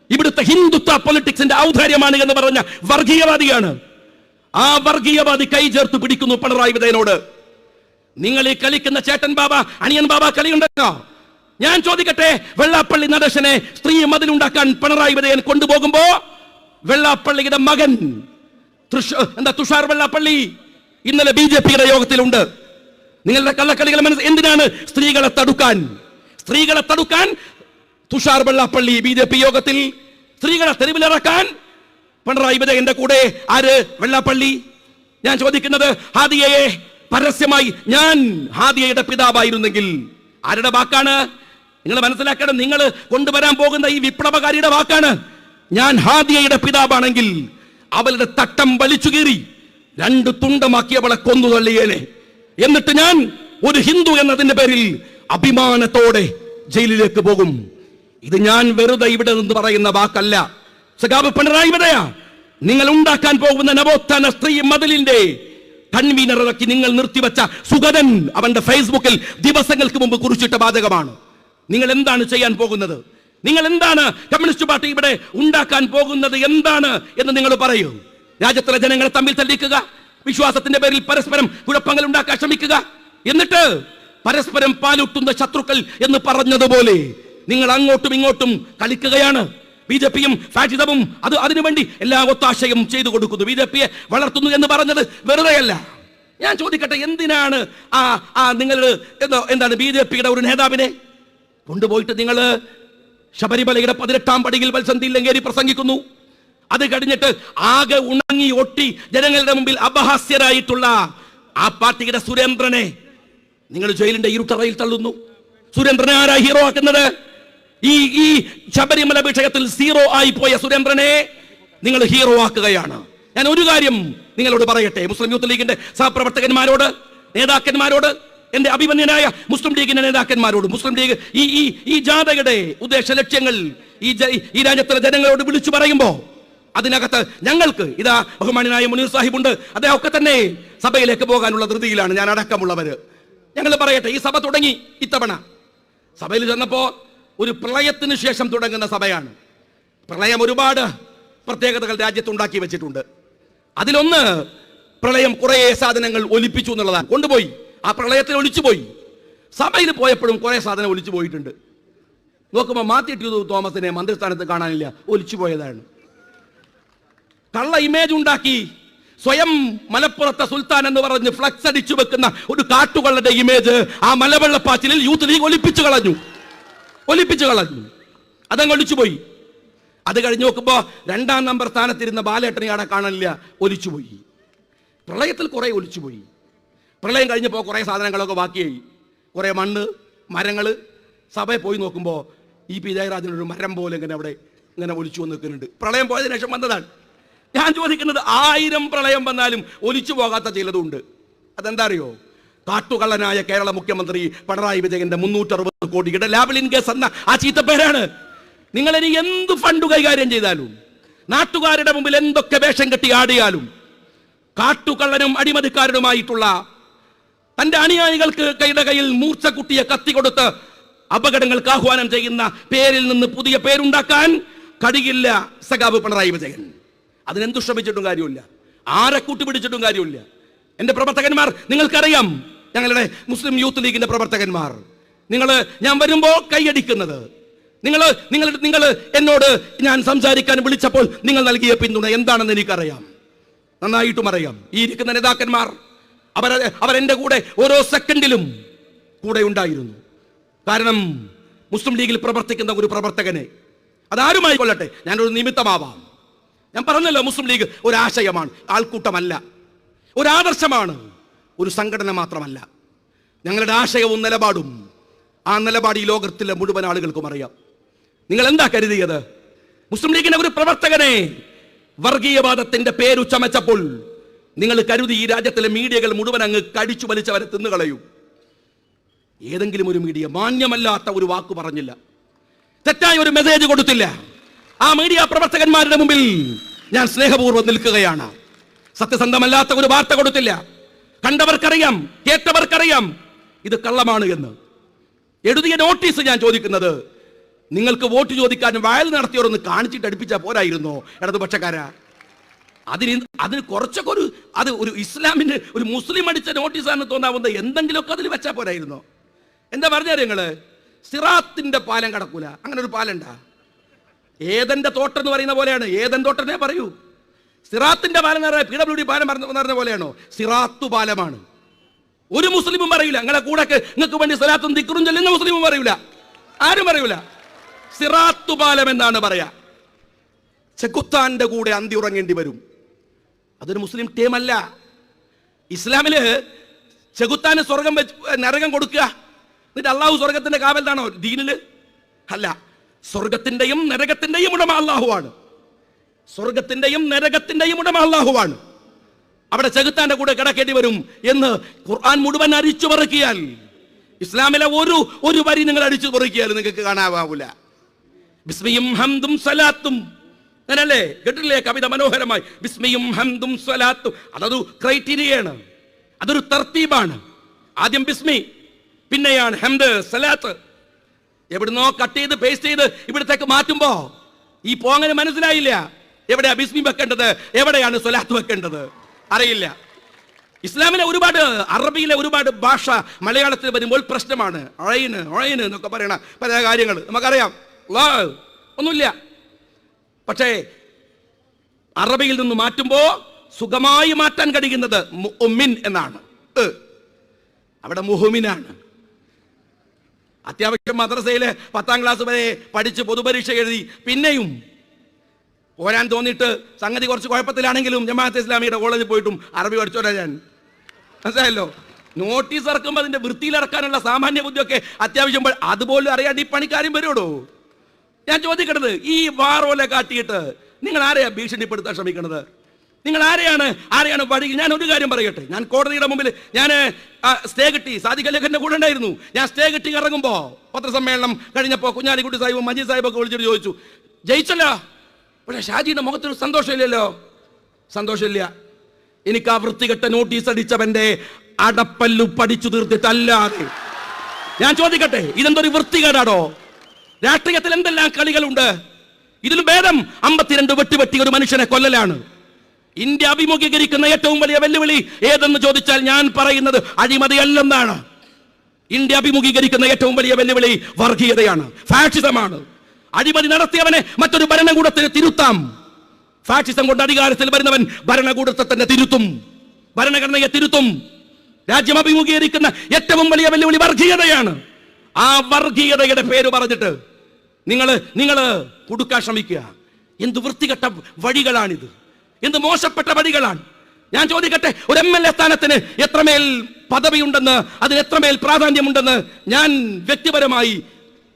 ഇവിടുത്തെ ഹിന്ദുത്വ പൊളിറ്റിക്സിന്റെ ഔദാര്യമാണ് എന്ന് പറഞ്ഞ വർഗീയവാദിയാണ്. ആ വർഗീയവാദി കൈ ചേർത്ത് പിടിക്കുന്നു പിണറായി വിജയനോട്. നിങ്ങൾ ഈ കളിക്കുന്ന ചേട്ടൻ ബാബ അണിയൻ ബാബ കളിയുണ്ടോ? ഞാൻ ചോദിക്കട്ടെ, വെള്ളാപ്പള്ളി നടേശനെ സ്ത്രീ മതിലുണ്ടാക്കാൻ പിണറായി വിജയൻ കൊണ്ടുപോകുമ്പോ വെള്ളാപ്പള്ളിയുടെ മകൻ തുഷാർ വെള്ളാപ്പള്ളി ഇന്നലെ BJPയുടെ യോഗത്തിലുണ്ട്. നിങ്ങളുടെ കള്ളക്കളികൾ എന്തിനാണ് സ്ത്രീകളെ തടുക്കാൻ തുഷാർ വെള്ളാപ്പള്ളി BJP യോഗത്തിൽ സ്ത്രീകളെ തെരുവിലിറക്കാൻ പിണറായി വിജയന്റെ കൂടെ ആര്? വെള്ളാപ്പള്ളി. ഞാൻ ചോദിക്കുന്നത്, ഹാദിയയെ പരസ്യമായി ഞാൻ ഹാദിയയുടെ പിതാവായിരുന്നെങ്കിൽ ആരുടെ വാക്കാണ്? നിങ്ങൾ മനസ്സിലാക്കണം, നിങ്ങൾ കൊണ്ടുവരാൻ പോകുന്ന ഈ വിപ്ലവകാരിയുടെ വാക്കാണ്. ഞാൻ ഹാദിയയുടെ പിതാവാണെങ്കിൽ അവളുടെ തട്ടം വലിച്ചു കീറി 2 തുണ്ടമാക്കി അവളെ കൊന്നു തള്ളിയേനെ. എന്നിട്ട് ഞാൻ ഒരു ഹിന്ദു എന്നതിന്റെ പേരിൽ അഭിമാനത്തോടെ ജയിലിലേക്ക് പോകും. ഇത് ഞാൻ വെറുതെ ഇവിടെ നിന്ന് പറയുന്ന വാക്കല്ല. സഖാവ് പിണറായി വിജയ, നിങ്ങൾ ഉണ്ടാക്കാൻ പോകുന്ന നവോത്ഥാന സ്ത്രീ മതിലിന്റെ കൺവീനർ ഇറക്കി നിങ്ങൾ നിർത്തിവെച്ച സുഗതൻ അവന്റെ ഫേസ്ബുക്കിൽ ദിവസങ്ങൾക്ക് മുമ്പ് കുറിച്ചിട്ട വാചകമാണ്. നിങ്ങൾ എന്താണ് ചെയ്യാൻ പോകുന്നത്? നിങ്ങൾ എന്താണ് കമ്മ്യൂണിസ്റ്റ് പാർട്ടി ഇവിടെ ഉണ്ടാക്കാൻ പോകുന്നത് എന്താണ് എന്ന് നിങ്ങൾ പറയൂ. രാജ്യത്തിലെ ജനങ്ങളെ തമ്മിൽ തല്ലിക്കുക, വിശ്വാസത്തിന്റെ പേരിൽ പരസ്പരം കുഴപ്പങ്ങൾ ഉണ്ടാക്കാൻ ശ്രമിക്കുക, എന്നിട്ട് പരസ്പരം പാലൂട്ടുന്ന ശത്രുക്കൾ എന്ന് പറഞ്ഞതുപോലെ നിങ്ങൾ അങ്ങോട്ടും ഇങ്ങോട്ടും കളിക്കുകയാണ്. BJPയും ഫാഷിസവും അതിനുവേണ്ടി എല്ലാ ഒത്താശയും ചെയ്തു കൊടുക്കുന്നു. BJPയെ വളർത്തുന്നു എന്ന് പറഞ്ഞത് വെറുതെയല്ല. ഞാൻ ചോദിക്കട്ടെ, എന്തിനാണ് നിങ്ങൾ എന്താണ് BJPയുടെ ഒരു നേതാവിനെ കൊണ്ടുപോയിട്ട് നിങ്ങൾ ശബരിമലയുടെ 18ാം പടിയിൽ വത്സന്തിയിലെങ്കേരി പ്രസംഗിക്കുന്നു? അത് കഴിഞ്ഞിട്ട് ആകെ ഉണങ്ങി ഒട്ടി ജനങ്ങളുടെ മുമ്പിൽ അപഹാസ്യരായിട്ടുള്ള ആ പാർട്ടിയുടെ സുരേന്ദ്രനെ നിങ്ങൾ ജയിലിന്റെ ഇരുട്ടറയിൽ തള്ളുന്നു. സുരേന്ദ്രനെ ആരാ ഹീറോ ആക്കുന്നത്? ഈ ശബരിമല വിഷയത്തിൽ സീറോ ആയി പോയ സുരേന്ദ്രനെ നിങ്ങൾ ഹീറോ ആക്കുകയാണ്. ഞാൻ ഒരു കാര്യം നിങ്ങളോട് പറയട്ടെ, മുസ്ലിം യൂത്ത് ലീഗിന്റെ സഹപ്രവർത്തകന്മാരോട്, നേതാക്കന്മാരോട്, എന്റെ അഭിമന്യനായ മുസ്ലിം ലീഗിന്റെ നേതാക്കന്മാരോട്, മുസ്ലിം ലീഗ് ഈ ജാഥയുടെ ഉദ്ദേശ ലക്ഷ്യങ്ങൾ ഈ രാജ്യത്തിലെ ജനങ്ങളോട് വിളിച്ചു പറയുമ്പോ അതിനകത്ത് ഞങ്ങൾക്ക് ഇതാ ബഹുമാനായ മുനീർ സാഹിബുണ്ട്, അദ്ദേഹം ഒക്കെ തന്നെ സഭയിലേക്ക് പോകാനുള്ള ധൃതിയിലാണ്, ഞാൻ അടക്കമുള്ളവര്. ഞങ്ങൾ പറയട്ടെ, ഈ സഭ തുടങ്ങി ഇത്തവണ സഭയിൽ ചെന്നപ്പോ ഒരു പ്രളയത്തിന് ശേഷം തുടങ്ങുന്ന സഭയാണ്. പ്രളയം ഒരുപാട് പ്രത്യേകതകൾ രാജ്യത്തുണ്ടാക്കി വെച്ചിട്ടുണ്ട്. അതിലൊന്ന് പ്രളയം കുറെ സാധനങ്ങൾ ഒലിപ്പിച്ചു എന്നുള്ളതാണ്. കൊണ്ടുപോയി ആ പ്രളയത്തിൽ ഒലിച്ചുപോയി. സഭയിൽ പോയപ്പോഴും കുറെ സാധനം ഒലിച്ചു പോയിട്ടുണ്ട്. നോക്കുമ്പോൾ മാത്യു ടി തോമസിനെ മന്ത്രിസ്ഥാനത്ത് കാണാനില്ല, ഒലിച്ചു പോയതാണ്. കള്ള ഇമേജ് ഉണ്ടാക്കി സ്വയം മലപ്പുറത്തെ സുൽത്താൻ എന്ന് പറഞ്ഞ് ഫ്ലക്സ് അടിച്ചു വെക്കുന്ന ഒരു കാട്ടുകള്ളന്റെ ഇമേജ് ആ മലവെള്ളപ്പാച്ചിലിൽ യൂത്ത് ലീഗ് ഒലിപ്പിച്ചു കളഞ്ഞു. അതങ്ങ് ഒലിച്ചുപോയി. അത് കഴിഞ്ഞ് നോക്കുമ്പോ 2ാം നമ്പർ സ്ഥാനത്തിരുന്ന ബാലേട്ടനെ അവിടെ കാണാനില്ല, ഒലിച്ചുപോയി. പ്രളയത്തിൽ കുറെ ഒലിച്ചുപോയി. പ്രളയം കഴിഞ്ഞപ്പോൾ കുറെ സാധനങ്ങളൊക്കെ ബാക്കിയായി, കുറെ മണ്ണ്, മരങ്ങൾ. സഭയിൽ പോയി നോക്കുമ്പോൾ പി ജയരാജനൊരു മരം പോലെ ഇങ്ങനെ ഒലിച്ചു വന്ന് നിൽക്കുന്നുണ്ട്. പ്രളയം പോയതിനു ശേഷം വന്നതാണ്. ഞാൻ ചോദിക്കുന്നത്, 1000 പ്രളയം വന്നാലും ഒലിച്ചു പോകാത്ത ചിലതുണ്ട്. അതെന്താ അറിയോ? കാട്ടുകള്ളനായ കേരള മുഖ്യമന്ത്രി പിണറായി വിജയന്റെ 360 കോടിയുടെ ലാവ്ലിൻ കേസ് എന്ന ആ ചീത്തപ്പേരാണ്. നിങ്ങൾ ഇനി എന്ത് ഫണ്ട് കൈകാര്യം ചെയ്താലും, നാട്ടുകാരുടെ മുമ്പിൽ എന്തൊക്കെ വേഷം കെട്ടി ആടിയാലും, കാട്ടുകള്ളനും അടിമതിക്കാരനുമായിട്ടുള്ള തന്റെ അനുയായികൾക്ക് കയ്യിൽ മൂർച്ച കുട്ടിയ കത്തി കൊടുത്ത് അപകടങ്ങൾക്ക് ആഹ്വാനം ചെയ്യുന്ന പേരിൽ നിന്ന് പുതിയ പേരുണ്ടാക്കാൻ കഴിയില്ല സഖാവ് പിണറായി വിജയൻ. അതിനെന്തു ശ്രമിച്ചിട്ടും കാര്യമില്ല, ആരെ കൂട്ടുപിടിച്ചിട്ടും കാര്യമില്ല. എന്റെ പ്രവർത്തകന്മാർ നിങ്ങൾക്കറിയാം, ഞങ്ങളുടെ മുസ്ലിം യൂത്ത് ലീഗിന്റെ പ്രവർത്തകന്മാർ, ഞാൻ വരുമ്പോ കൈയടിക്കുന്നത്, നിങ്ങൾ എന്നോട് ഞാൻ സംസാരിക്കാൻ വിളിച്ചപ്പോൾ നിങ്ങൾ നൽകിയ പിന്തുണ എന്താണെന്ന് എനിക്കറിയാം, നന്നായിട്ടും അറിയാം. ഈ ഇരിക്കുന്ന നേതാക്കന്മാർ അവരെന്റെ കൂടെ ഓരോ സെക്കൻഡിലും കൂടെ ഉണ്ടായിരുന്നു. കാരണം മുസ്ലിം ലീഗിൽ പ്രവർത്തിക്കുന്ന ഒരു പ്രവർത്തകനെ, അതാരുമായി കൊള്ളട്ടെ, ഞാനൊരു നിമിത്തമാവാം. ഞാൻ പറഞ്ഞല്ലോ, മുസ്ലിം ലീഗ് ഒരു ആശയമാണ്, ആൾക്കൂട്ടമല്ല, ഒരു ആദർശമാണ്, ഒരു സംഘടന മാത്രമല്ല. ഞങ്ങളുടെ ആശയവും നിലപാടും, ആ നിലപാട് ഈ ലോകത്തിലെ മുഴുവൻ ആളുകൾക്കും അറിയാം. നിങ്ങൾ എന്താ കരുതിയത്? മുസ്ലിം ലീഗിന്റെ ഒരു പ്രവർത്തകനെ വർഗീയവാദത്തിന്റെ പേരു ചമച്ചപ്പോൾ നിങ്ങൾ കരുതി ഈ രാജ്യത്തിലെ മീഡിയകൾ മുഴുവൻ അങ്ങ് കടിച്ചു വലിച്ചവരെ തിന്നുകളയും. ഏതെങ്കിലും ഒരു മീഡിയ മാന്യമല്ലാത്ത ഒരു വാക്ക് പറഞ്ഞില്ല, തെറ്റായ ഒരു മെസ്സേജ് കൊടുത്തില്ല. ആ മീഡിയ പ്രവർത്തകന്മാരുടെ മുമ്പിൽ ഞാൻ സ്നേഹപൂർവ്വം നിൽക്കുകയാണ്. സത്യസന്ധമല്ലാത്ത ഒരു വാർത്ത കൊടുത്തില്ല. കണ്ടവർക്കറിയാം, കേട്ടവർക്കറിയാം ഇത് കള്ളമാണ് എന്ന്. എഴുതിയ നോട്ടീസ് ഞാൻ ചോദിക്കുന്നത്, നിങ്ങൾക്ക് വോട്ട് ചോദിക്കാൻ വയൽ നടത്തിയവരൊന്ന് കാണിച്ചിട്ട് അടുപ്പിച്ചാൽ പോരായിരുന്നോ ഇടതുപക്ഷക്കാരാ? അതിന് കുറച്ചൊക്കെ ഒരു ഇസ്ലാമിന് ഒരു മുസ്ലിം അടിച്ച നോട്ടീസാണെന്ന് തോന്നാവുന്ന എന്തെങ്കിലുമൊക്കെ അതിൽ വെച്ചാൽ പോരായിരുന്നോ? എന്താ പറഞ്ഞാൽ നിങ്ങള് സിറാത്തിന്റെ പാലം കടക്കൂല, അങ്ങനെ ഒരു പാലണ്ട. ഏതന്റെ തോട്ടം എന്ന് പറയുന്ന പോലെയാണ്. ഏതൻ തോട്ടനെ പറയൂ. സിറാത്തിന്റെ പാലം എന്ന് പറഞ്ഞാൽ PWD പാലം പറഞ്ഞ പോലെയാണോ? സിറാത്തു പാലമാണ്. ഒരു മുസ്ലിമും പറയില്ല. നിങ്ങളെ കൂടെ നിങ്ങൾക്ക് വേണ്ടി സലാത്തും ദിക്റും ചൊല്ലുന്ന മുസ്ലിമും പറയൂല, ആരും പറയൂല. സിറാത്തു പാലം എന്നാണ് പറയാ. ചെകുത്താന്റെ കൂടെ അന്തി ഉറങ്ങേണ്ടി വരും. അതൊരു മുസ്ലിം ടീമല്ല. ഇസ്ലാമില് ചെകുത്താന് സ്വർഗം നരകം കൊടുക്കുക, എന്നിട്ട് അള്ളാഹു സ്വർഗത്തിന്റെ കാവലാണോ ദീനില്? അല്ല. സ്വർഗത്തിന്റെയും നരകത്തിന്റെയും ഉടമ അള്ളാഹുവാണ്. സ്വർഗത്തിന്റെയും നരകത്തിന്റെയും ഉടമ അള്ളാഹുവാണ്. അവിടെ ചെകുത്താന്റെ കൂടെ കിടക്കേണ്ടി വരും എന്ന് ഖുർആൻ മുഴുവൻ അരിച്ചു പെറുക്കിയാൽ, ഇസ്ലാമിലെ ഒരു വരി നിങ്ങൾ അടിച്ചു പെറുക്കിയാൽ നിങ്ങൾക്ക് കാണാവൂല. ബിസ്മിയും ഹംദും സലാത്തും, അങ്ങനല്ലേ? കേട്ടില്ലേ കവിത മനോഹരമായി? ബിസ്മിയും ഹംദും സലാത്തും. അതൊരു ക്രൈറ്റീരിയയാണ്, അതൊരു തർത്തീബാണ്. ആദ്യം ബിസ്മി, പിന്നെയാണ് ഹംദ്, സലാത്ത്. എവിടുന്നോ കട്ട് ചെയ്ത് പേസ്റ്റ് ചെയ്ത് ഇവിടത്തേക്ക് മാറ്റുമ്പോ ഈ പോങ്ങനെ മനസ്സിലായില്ല. എവിടെയാ ബിസ്മി വെക്കേണ്ടത്, എവിടെയാണ് സലാത്ത് വെക്കേണ്ടത് അറിയില്ല. ഇസ്ലാമിലെ ഒരുപാട്, അറബിയിലെ ഒരുപാട് ഭാഷ മലയാളത്തിൽ വരുമ്പോൾ പ്രശ്നമാണ്. ഒഴയിന് ഒഴയിന് എന്നൊക്കെ പറയണ പല കാര്യങ്ങൾ നമുക്കറിയാം, ഒന്നുമില്ല. പക്ഷേ അറബിയിൽ നിന്ന് മാറ്റുമ്പോ സുഖമായി മാറ്റാൻ കഴിയുന്നത് മുഅ്മിൻ എന്നാണ്. അവിടെ മുഹ്മിനാണ്. അത്യാവശ്യം മദ്രസയിലെ 10ാം ക്ലാസ് വരെ പഠിച്ച് പൊതുപരീക്ഷ എഴുതി പിന്നെയും പോരാൻ തോന്നിയിട്ട് സംഗതി കുറച്ച് കുഴപ്പത്തിലാണെങ്കിലും ജമാഅത്തെ ഇസ്ലാമിയുടെ കോളേജിൽ പോയിട്ടും അറബി പഠിച്ചോരാ ഞാൻ. മനസ്സിലായല്ലോ? നോട്ടീസ് ഇറക്കുമ്പോൾ അതിന്റെ വൃത്തിയിലിറക്കാനുള്ള സാമാന്യ ബുദ്ധിയൊക്കെ അത്യാവശ്യം അതുപോലും അറിയാണ്ട് ഈ പണിക്കാരും വരുള്ളൂ. ഞാൻ ചോദിക്കണത്, ഈ വാറോല കാട്ടിയിട്ട് നിങ്ങൾ ആരെയാ ഭീഷണിപ്പെടുത്താൻ ശ്രമിക്കണത്? നിങ്ങൾ ആരെയാണ് വഴി? ഞാൻ ഒരു കാര്യം പറയട്ടെ. ഞാൻ കോടതിയുടെ മുമ്പിൽ ഞാൻ സ്റ്റേ കിട്ടി, സാദിഖ് അലി ഖാന്റെ കൂടെ ഉണ്ടായിരുന്നു. ഞാൻ സ്റ്റേ കിട്ടി ഇറങ്ങുമ്പോ പത്രസമ്മേളനം കഴിഞ്ഞപ്പോ കുഞ്ഞാലിക്കുട്ടി സാഹിബും മജീദ് സാഹിബൊക്കെ വിളിച്ചിട്ട് ചോദിച്ചു, ജയിച്ചല്ലോ, പക്ഷെ ഷാജിയുടെ മുഖത്തൊരു സന്തോഷമില്ലല്ലോ. സന്തോഷമില്ല. എനിക്ക് ആ വൃത്തികെട്ട നോട്ടീസ് അടിച്ചവന്റെ അടപ്പല്ലു പഠിച്ചു തീർത്തിട്ടല്ലാതെ. ഞാൻ ചോദിക്കട്ടെ, ഇതെന്തൊരു വൃത്തികേടാണോ? രാഷ്ട്രീയത്തിൽ എന്തെല്ലാം കളികളുണ്ട്. ഇതിലും ഭേദം 52 വെട്ടി ഒരു മനുഷ്യനെ കൊല്ലലാണ്. ഇന്ത്യ അഭിമുഖീകരിക്കുന്ന ഏറ്റവും വലിയ വെല്ലുവിളി ഏതെന്ന് ചോദിച്ചാൽ ഞാൻ പറയുന്നത് അഴിമതിയല്ലെന്നാണ്. ഇന്ത്യ അഭിമുഖീകരിക്കുന്ന ഏറ്റവും വലിയ വെല്ലുവിളി വർഗീയതയാണ്, ഫാഷിസമാണ്. അഴിമതി നടത്തിയവനെ മറ്റൊരു ഭരണകൂടത്തിന് തിരുത്താം. ഫാഷിസം കൊണ്ട് അധികാരത്തിൽ വരുന്നവൻ ഭരണകൂടത്തെ തന്നെ തിരുത്തും, ഭരണഘടനയെ തിരുത്തും. രാജ്യം അഭിമുഖീകരിക്കുന്ന ഏറ്റവും വലിയ വെല്ലുവിളി വർഗീയതയാണ്. ആ വർഗീയതയുടെ പേര് പറഞ്ഞിട്ട് നിങ്ങൾ കൊടുക്കാൻ ശ്രമിക്കുക. എന്ത് വൃത്തികെട്ട വഴികളാണിത്, എന്ത് മോശപ്പെട്ട വഴികളാണ്. ഞാൻ ചോദിക്കട്ടെ, ഒരു MLA സ്ഥാനത്തിന് എത്രമേൽ പദവിയുണ്ടെന്ന്, അതിന് എത്രമേൽ പ്രാധാന്യമുണ്ടെന്ന് ഞാൻ വ്യക്തിപരമായി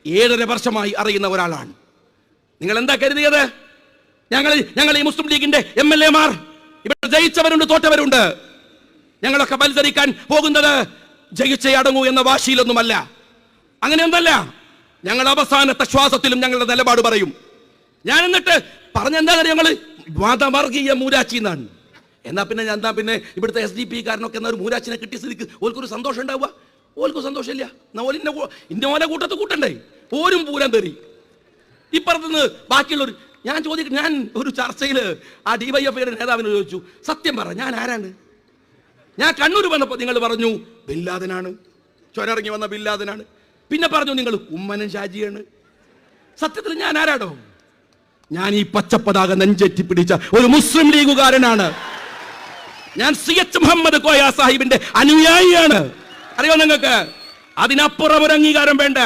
7.5 വർഷമായി അറിയുന്ന ഒരാളാണ്. നിങ്ങൾ എന്താ കരുതിയത്? ഞങ്ങൾ ഈ മുസ്ലിം ലീഗിന്റെ MLA മാർ ഇവിടെ ജയിച്ചവരുണ്ട്, തോറ്റവരുണ്ട്. ഞങ്ങളൊക്കെ മത്സരിക്കാൻ പോകുന്നത് ജയിച്ചേ അടങ്ങൂ എന്ന വാശിയിലൊന്നുമല്ല. അങ്ങനെയൊന്നല്ല. ഞങ്ങൾ അവസാനത്തെ ശ്വാസത്തിലും ഞങ്ങളുടെ നിലപാട് പറയും. ഞാൻ എന്നിട്ട് പറഞ്ഞെന്താ ഞങ്ങൾ മതവർഗീയ മൂരാച്ചി എന്നാണ്. എന്നാ പിന്നെ ഇവിടുത്തെ SDP കാരനൊക്കെ എന്നാ ഒരു മൂരാച്ചിനെ കിട്ടിയ സ്ഥിതിക്ക് ഓൽക്കൊരു സന്തോഷം ഉണ്ടാവുക? ഓൽക്കും സന്തോഷമില്ല. ഇന്നോലെ കൂട്ടത്ത് കൂട്ടണ്ടേ? ഓരും പൂരം തെറി. ഇപ്പുറത്തുനിന്ന് ബാക്കിയുള്ളവർ. ഞാൻ ചോദിക്കട്ടെ, ഞാൻ ഒരു ചർച്ചയിൽ ആ DYFIയുടെ നേതാവിനോട് ചോദിച്ചു, സത്യം പറ, ഞാൻ ആരാണ്? ഞാൻ കണ്ണൂർ വന്നപ്പോൾ നിങ്ങൾ പറഞ്ഞു ബില്ലാദനാണ്, ചൊരറങ്ങി വന്ന ബില്ലാദനാണ്. പിന്നെ പറഞ്ഞു നിങ്ങൾ കുമ്മനം ഷാജിയാണ്. സത്യത്തിൽ ഞാൻ ആരാടോ? ഞാൻ ഈ പച്ചപ്പതാക നെഞ്ചേറ്റി പിടിച്ച ഒരു മുസ്ലിം ലീഗുകാരനാണ്. ഞാൻ CH മുഹമ്മദ് കോയ സാഹിബിന്റെ അനുയായിയാണ്. അറിയോ നിങ്ങൾക്ക്? അതിനപ്പുറം ഒരു അംഗീകാരം വേണ്ട.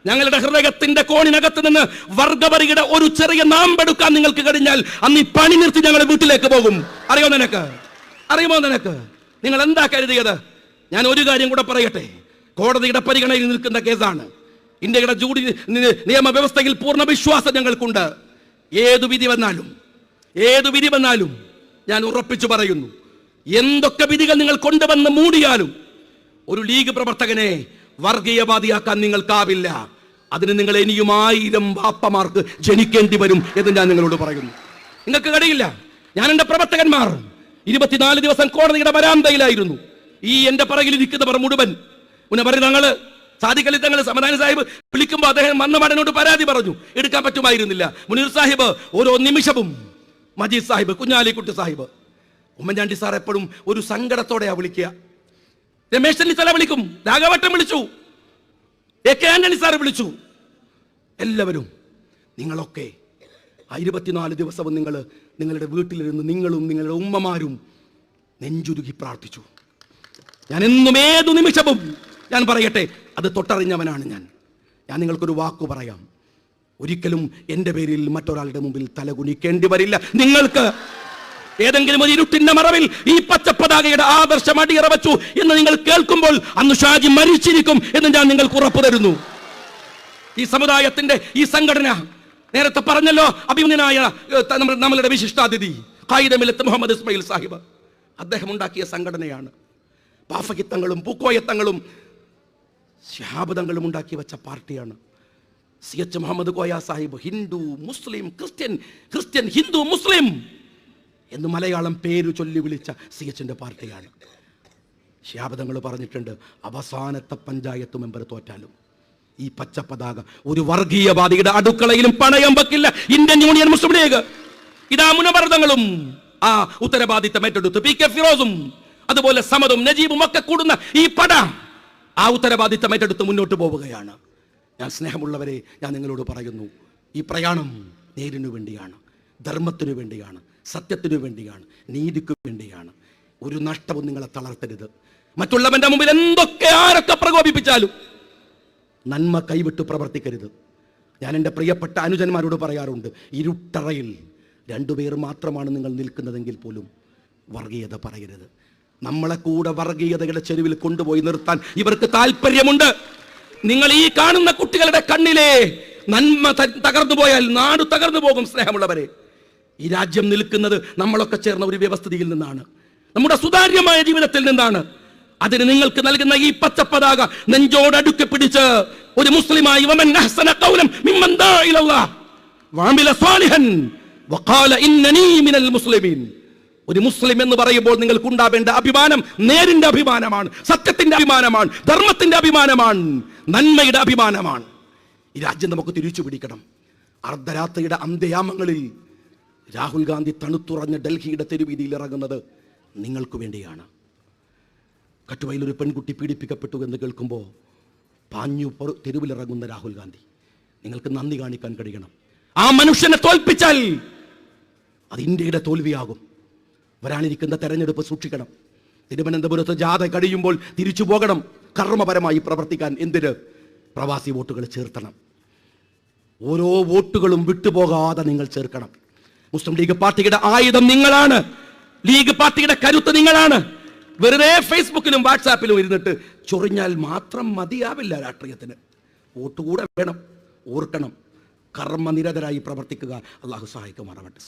ഞങ്ങളുടെ ഹൃദയത്തിന്റെ കോണിനകത്ത് നിന്ന് വർഗപരിയുടെ ഒരു ചെറിയ നാമ്പെടുക്കാൻ നിങ്ങൾക്ക് കഴിഞ്ഞാൽ അന്ന് ഈ പണി നിർത്തി ഞങ്ങൾ വീട്ടിലേക്ക് പോകും. അറിയോ നിനക്ക്? അറിയുമോ നിനക്ക്? നിങ്ങൾ എന്താ കരുതിയത്? ഞാൻ ഒരു കാര്യം കൂടെ പറയട്ടെ. കോടതിയുടെ പരിഗണനയിൽ നിൽക്കുന്ന കേസാണ്. ഇന്ത്യയുടെ ജൂഡി നിയമവ്യവസ്ഥയിൽ പൂർണ്ണ വിശ്വാസം ഞങ്ങൾക്കുണ്ട്. ഏതു വിധി വന്നാലും ഞാൻ ഉറപ്പിച്ചു പറയുന്നു, എന്തൊക്കെ വിധികൾ നിങ്ങൾ കൊണ്ടുവന്ന് മൂടിയാലും ഒരു ലീഗ് പ്രവർത്തകനെ വർഗീയവാദിയാക്കാൻ നിങ്ങൾക്കാവില്ല. അതിന് നിങ്ങൾ ഇനിയും 1000 ബാപ്പമാർക്ക് ജനിക്കേണ്ടി വരും എന്ന് ഞാൻ നിങ്ങളോട് പറയുന്നു. നിങ്ങൾക്ക് കഴിയില്ല. ഞാൻ എൻ്റെ പ്രവർത്തകന്മാർ 24 ദിവസം കോടതിയുടെ വരാന്തയിലായിരുന്നു. ഈ എൻ്റെ പറകിലിരിക്കുന്നവർ മുഴുവൻ തങ്ങള് സാദിഖലി തങ്ങൾ സമദാനി സാഹിബ് വിളിക്കുമ്പോൾ അദ്ദേഹം വന്നപാടനോട് പരാതി പറഞ്ഞു, എടുക്കാൻ പറ്റുമായിരുന്നില്ല. മുനീർ സാഹിബ് ഓരോ നിമിഷവും, മജീദ് സാഹിബ്, കുഞ്ഞാലിക്കുട്ടി സാഹിബ്, ഉമ്മൻചാണ്ടി സാർ എപ്പോഴും ഒരു സങ്കടത്തോടെയാ വിളിക്കുക. രമേശ് ചെന്നിത്തല വിളിക്കും, രാഘവട്ടം വിളിച്ചു, AK ആന്റണി സാർ വിളിച്ചു. എല്ലാവരും നിങ്ങളൊക്കെ 24 ദിവസവും നിങ്ങളുടെ വീട്ടിലിരുന്ന് നിങ്ങളും നിങ്ങളുടെ ഉമ്മമാരും നെഞ്ചുരുകി പ്രാർത്ഥിച്ചു. ഞാൻ എന്നും ഏതു നിമിഷവും ഞാൻ പറയട്ടെ, അത് തൊട്ടറിഞ്ഞവനാണ് ഞാൻ നിങ്ങൾക്കൊരു വാക്കു പറയാം. ഒരിക്കലും എൻ്റെ പേരിൽ മറ്റൊരാളുടെ മുമ്പിൽ തലകുനിക്കേണ്ടി വരില്ല. നിങ്ങൾക്ക് ഏതെങ്കിലും ഒരു ഇരുട്ടിന്റെ മറവിൽ ഈ പച്ചപ്പതാകയുടെ ആദർശം അടിയറ വച്ചു എന്ന് നിങ്ങൾ കേൾക്കുമ്പോൾ അന്ന് ഷാജി മരിച്ചിരിക്കും എന്ന് ഞാൻ നിങ്ങൾക്ക് ഉറപ്പു തരുന്നു. ഈ സമുദായത്തിന്റെ ഈ സംഘടന നേരത്തെ പറഞ്ഞല്ലോ, അഭിമന്യനായ നമ്മളുടെ വിശിഷ്ടാതിഥി ഖായിദ മില്ലത്ത് മുഹമ്മദ് ഇസ്മായിൽ സാഹിബ്, അദ്ദേഹം ഉണ്ടാക്കിയ സംഘടനയാണ്. പാഫകിത്തങ്ങളും പൂക്കോയത്തങ്ങളും ശഹാബദങ്ങളും ഉണ്ടാക്കി വെച്ച പാർട്ടിയാണ്. CH Muhammad Koya Sahib Hindu Muslim Christian Hindu മുസ്ലിം എന്ന് മലയാളം പേര് ചൊല്ലി വിളിച്ച CHന്റെ പാർട്ടിയാണ്. ശഹാബദങ്ങൾ പറഞ്ഞിട്ടുണ്ട്, അവസാനത്തെ പഞ്ചായത്ത് മെമ്പർ തോറ്റാലും ഈ പച്ച പതാക ഒരു വർഗീയവാദിയുടെ അടുക്കളയിലും പണയം വെക്കില്ല. ഇന്ത്യൻ യൂണിയൻ മുസ്ലിം ലീഗ് ഇതാ മുനവർദ്ധങ്ങളും ആ ഉത്തരവാദിത്തം ഏറ്റെടുത്ത് PK ഫിറോസും അതുപോലെ സമദും നജീബും ഒക്കെ കൂടുന്ന ഈ പട ആ ഉത്തരവാദിത്തം ഏറ്റെടുത്ത് മുന്നോട്ട് പോവുകയാണ്. ഞാൻ സ്നേഹമുള്ളവരെ, ഞാൻ നിങ്ങളോട് പറയുന്നു, ഈ പ്രയാണം നേരിനു വേണ്ടിയാണ്, ധർമ്മത്തിനു വേണ്ടിയാണ്, സത്യത്തിനു വേണ്ടിയാണ്, നീതിക്ക് വേണ്ടിയാണ്. ഒരു നഷ്ടവും നിങ്ങളെ തളർത്തരുത്. മറ്റുള്ളവന്റെ മുമ്പിൽ എന്തൊക്കെ ആരൊക്കെ പ്രകോപിപ്പിച്ചാലും നന്മ കൈവിട്ട് പ്രവർത്തിക്കരുത്. ഞാൻ എൻ്റെ പ്രിയപ്പെട്ട അനുജന്മാരോട് പറയാറുണ്ട്, ഇരുട്ടറയിൽ 2 പേർ മാത്രമാണ് നിങ്ങൾ നിൽക്കുന്നതെങ്കിൽ പോലും വർഗീയത പറയരുത്. നമ്മളെ കൂടെ വർഗീയതയുടെ ചെരുവിൽ കൊണ്ടുപോയി നിർത്താൻ ഇവർക്ക് താല്പര്യമുണ്ട്. നിങ്ങൾ ഈ കാണുന്ന കുട്ടികളുടെ കണ്ണിലെ നന്മ തകർന്നു പോയാൽ നാട് തകർന്നു പോകും. സ്നേഹമുള്ളവരെ, ഈ രാജ്യം നിൽക്കുന്നത് നമ്മളൊക്കെ ചേർന്ന ഒരു വ്യവസ്ഥിതിയിൽ നിന്നാണ്, നമ്മുടെ സുതാര്യമായ ജീവിതത്തിൽ നിന്നാണ്. അതിന് നിങ്ങൾക്ക് നൽകുന്ന ഈ പച്ചപ്പതാക നെഞ്ചോടടുക്കി പിടിച്ച് ഒരു മുസ്ലിമായി വമൻ അഹ്സന ഖൗലൻ മിമ്മൻ ദാ ഇലല്ലാഹ് വഅമില സാലിഹൻ വഖാല ഇന്നനീ മിനൽ മുസ്ലിമീൻ. ഒരു മുസ്ലിം എന്ന് പറയുമ്പോൾ നിങ്ങൾക്ക് ഉണ്ടാവേണ്ട അഭിമാനം നേരിന്റെ അഭിമാനമാണ്, സത്യത്തിന്റെ അഭിമാനമാണ്, ധർമ്മത്തിന്റെ അഭിമാനമാണ്, നന്മയുടെ അഭിമാനമാണ്. ഈ രാജ്യം നമുക്ക് തിരിച്ചു പിടിക്കണം. അർദ്ധരാത്രിയുടെ അന്ത്യയാമങ്ങളിൽ രാഹുൽ ഗാന്ധി തണുത്തുറഞ്ഞ ഡൽഹിയുടെ തെരുവീതിയിൽ ഇറങ്ങുന്നത് നിങ്ങൾക്ക് വേണ്ടിയാണ്. കട്ടുവയിൽ ഒരു പെൺകുട്ടി പീഡിപ്പിക്കപ്പെട്ടു എന്ന് കേൾക്കുമ്പോൾ പാഞ്ഞു തെരുവിലിറങ്ങുന്ന രാഹുൽ ഗാന്ധി, നിങ്ങൾക്ക് നന്ദി കാണിക്കാൻ കഴിയണം. ആ മനുഷ്യനെ തോൽപ്പിച്ചാൽ അത് ഇന്ത്യയുടെ തോൽവിയാകും. വരാനിരിക്കുന്ന തെരഞ്ഞെടുപ്പ് സൂക്ഷിക്കണം. തിരുവനന്തപുരത്ത് ജാഥ കഴിയുമ്പോൾ തിരിച്ചു പോകണം, കർമ്മപരമായി പ്രവർത്തിക്കാൻ. എന്തിന്? പ്രവാസി വോട്ടുകൾ ചേർത്തണം. ഓരോ വോട്ടുകളും വിട്ടുപോകാതെ നിങ്ങൾ ചേർക്കണം. മുസ്ലിം ലീഗ് പാർട്ടിയുടെ ആയുധം നിങ്ങളാണ്, ലീഗ് പാർട്ടിയുടെ കരുത്ത് നിങ്ങളാണ്. വെറുതെ ഫേസ്ബുക്കിലും വാട്സാപ്പിലും ഇരുന്നിട്ട് ചൊറിഞ്ഞാൽ മാത്രം മതിയാവില്ല. രാഷ്ട്രീയത്തിന് വോട്ട് കൂടെ വേണം. ഓർക്കണം, കർമ്മനിരതരായി പ്രവർത്തിക്കുക. അള്ളാഹു സഹായിക്കുമാറാവട്ടെ.